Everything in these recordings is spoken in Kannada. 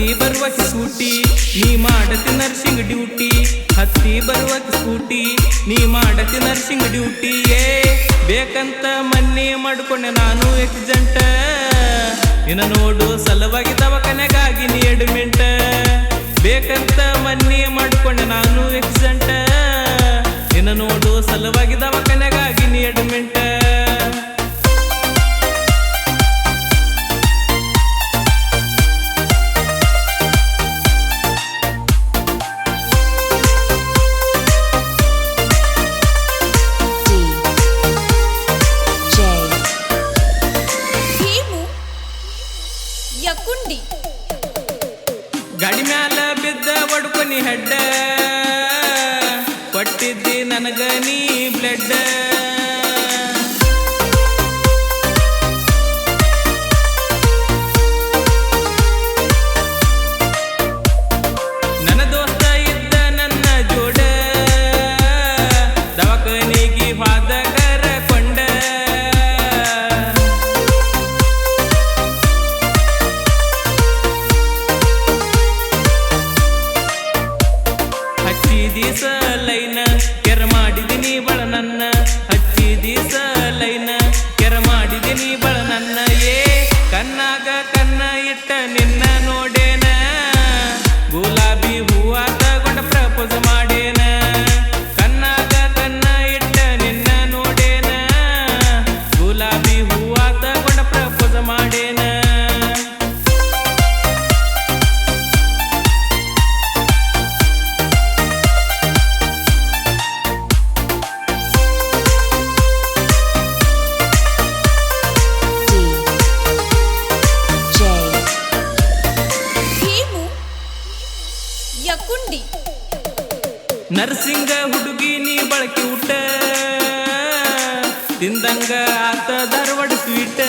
ಹತ್ತಿ ಬರುವಕ್ಕೆ ಸ್ಕೂಟಿ ನೀ ಮಾಡತಿ ನರ್ಸಿಂಗ್ ಡ್ಯೂಟಿ ಹತ್ತಿ ಬರುವಕ್ಕೆ ಸ್ಕೂಟಿ ನೀ ಮಾಡತಿ ನರ್ಸಿಂಗ್ ಡ್ಯೂಟಿ ಬೇಕಂತ ಮನ್ನಿ ಮಾಡ್ಕೊಂಡೆ ನಾನು ಎಕ್ಸಿಡೆಂಟ್ ಇನ್ನ ನೋಡು ಸಲುವಾಗಿ ದವಾಖಾನೆಗಾಗಿ ನೀ ಅಡ್ಮಿಂಟ್ ಬೇಕಂತ ಮನ್ನಿ ಮಾಡ್ಕೊಂಡೆ ನಾನು ಎಕ್ಸಿಡೆಂಟ್ ಇನ್ನ ನೋಡು ಸಲುವಾಗಿ ದವಾಖಾನೆಗಾಗಿ ನೀ ಅಡ್ಮಿಂಟ್ ಗಾಡಿ ಮ್ಯಾಲ ಬಿದ್ದ ಒಡ್ಕೊನಿ ಹೆಡ್ಡ ಕೊಟ್ಟಿದ್ದಿ ನನಗ ನೀ ಬ್ಲಡ್ ನನ್ನ ದೋಸ್ತ ಇದ್ದ ನನ್ನ ಜೋಡ ದವಾಖಾನಿಗೆ ಹೋದಗರ ಕೊಂಡ ಹಚ್ಚಿದೀಸ ಲೈನ ಕೆರ ಮಾಡಿದಿನಿ ಬಳ ನನ್ನ ಹಚ್ಚಿದೀಸ ಲೈನ ಕೆರ ಮಾಡಿದಿನಿ ಬಳ ನನ್ನ ಕಣ್ಣಾಗ ಕನ್ನ ಇಟ್ಟ ನಿನ್ನ ನೋಡೇನ ಗುಲಾಬಿ ಹೂವ ತಗೊಂಡ ಪ್ರಪೋಸ್ ಮಾಡೇನ ಕಣ್ಣಾಗ ಕನ್ನ ಇಟ್ಟ ನಿನ್ನ ನೋಡೇನ ಗುಲಾಬಿ ಹೂವ ತಗೊಂಡ ಪ್ರಪೋಸ್ ಮಾಡೇನ ನರ್ಸಿಂಗ ಹುಡುಗಿ ನೀ ಬಳಕೆ ಊಟ ತಿಂದಂಗ ಆತ ಧಾರವಾಡ ಸ್ವೀಟ್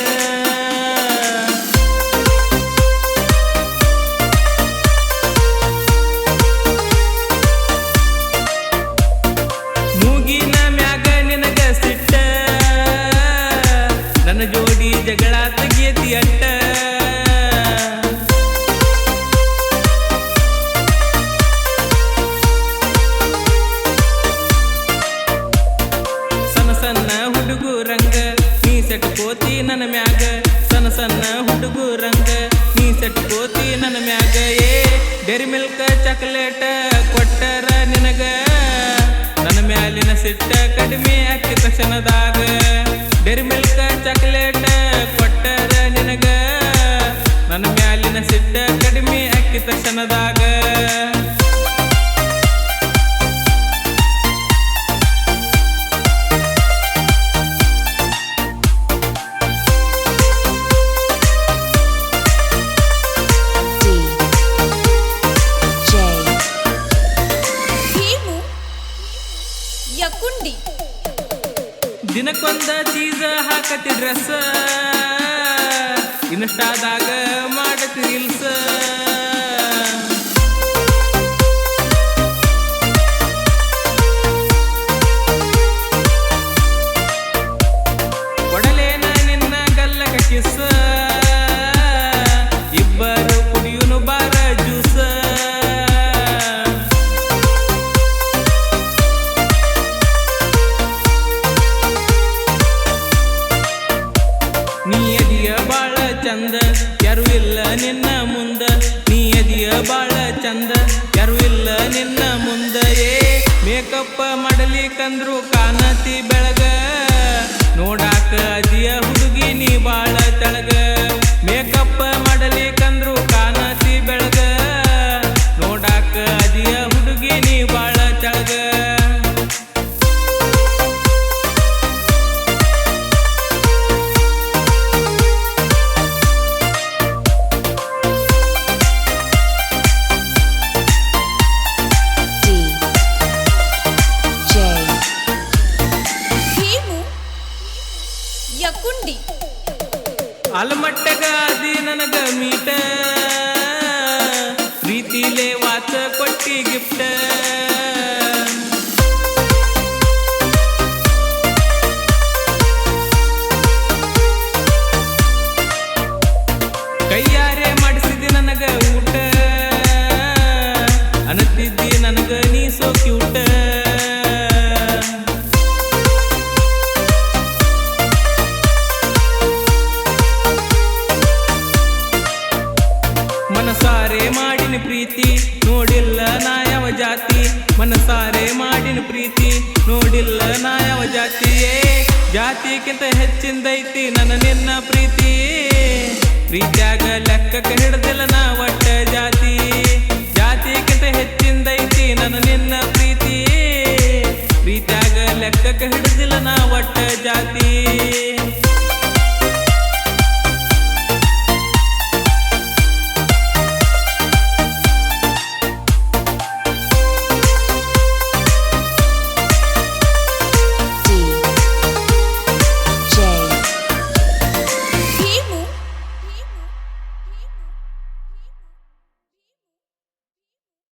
ಮೂಗಿನ ಮ್ಯಾಗ ನಿನಗ ಸಿಟ್ಟ ನನ್ನ ಜೋಡಿ ಜಗಳ ತೆಗಿಯತಿ ಅಟ್ಟ ಸಣ್ಣ ಹುಡುಗರಂಗ ನೀ ಸೆಟ್ಕೋತಿ ನನ್ನ ಮ್ಯಾಗ ಸಣ್ಣ ಸಣ್ಣ ಹುಡುಗರಂಗ ನೀ ಸೆಟ್ಕೋತಿ ನನ್ನ ಮ್ಯಾಗ ಡೈರಿ ಮಿಲ್ಕ್ ಚಾಕ್ಲೇಟ್ ಕೊಟ್ಟರ ನಿನಗ ನನ್ನ ಮ್ಯಾಲಿನ ಸಿಟ್ಟ ಕಡಿಮೆ ಅಕ್ಕಿ ತಕ್ಷಣದಾಗ ಡೈರಿ ಮಿಲ್ಕ್ ಚಾಕ್ಲೇಟ್ ಕೊಟ್ಟರ ನಿನಗ ನನ್ನ ಮ್ಯಾಲಿನ ಸಿಟ್ಟ ಕಡಿಮೆ ಅಕ್ಕಿ ತಕ್ಷಣದಾಗ ದಿನಕ್ಕೊಂದ ಚೀಸ ಹಾಕತಿ ಡ್ರೆಸ್ ಇನ್ಸ್ಟಾದಾಗ ಮಾಡತಿ ರೀಲ್ಸ್ ಕೊಡಲೇನ ನಿನ್ನ ಗಲ್ಲಕ ಕಿಸ್ ಇಬ್ಬರು ಕುಡಿಯುನು ಬಾರ ಜ್ಯೂಸ್ ನೀ ಎದಿಯ ಬಾಳ ಚಂದ ಯಾರು ಇಲ್ಲ ನಿನ್ನ ಮುಂದ ನೀ ಎದಿಯ ಬಾಳ ಚಂದ ಯಾರು ಇಲ್ಲ ನಿನ್ನ ಮುಂದ ಮೇಕಪ್ ಮಾಡಲಿಕ್ಕಂದ್ರು ಕಾಣತಿ ಬೆಳಗ ನೋಡಾಕ ಅದಿಯ ಹುಡುಗಿ ನೀ ಬಾಳ ತೆಳಗ ಮೇಕಪ್ ಮಾಡಲಿಕ್ಕಂದ್ರು ಕಾಣತಿ ಬೆಳಗ ನೋಡಾಕ ಅದಿಯ ಹುಡುಗಿ ನೀ ಬಾಳ ತೆಳಗ ಅಲ್ಮಟ್ಟಗ ಅದಿ ನನಗ ಮೀಟ ಪ್ರೀತಿಲೇ ವಾಚ ಕೊಟ್ಟಿ ಗಿಫ್ಟ ಕೈಯಾರೆ ಮಾಡಿಸಿದಿ ನನಗ ಊಟ ಯಾವ ಜಾತಿಯೇ ಜಾತಿಗಿಂತ ಹೆಚ್ಚಿಂದೈತಿ ನನ್ನ ನಿನ್ನ ಪ್ರೀತಿ ಪ್ರೀತ್ಯಾಗ ಲೆಕ್ಕಕ್ಕೆ ಹಿಡ್ದಿಲ್ಲ ನಾ ಒಟ್ಟ ಜಾತಿ ಜಾತಿಗಿಂತ ಹೆಚ್ಚಿಂದೈತಿ ನನ್ನ ನಿನ್ನ ಪ್ರೀತಿ ಪ್ರೀತ್ಯಾಗ ಲೆಕ್ಕಕ್ಕೆ ಹಿಡ್ದಿಲ್ಲ ನಾ ಒಟ್ಟ ಜಾತಿ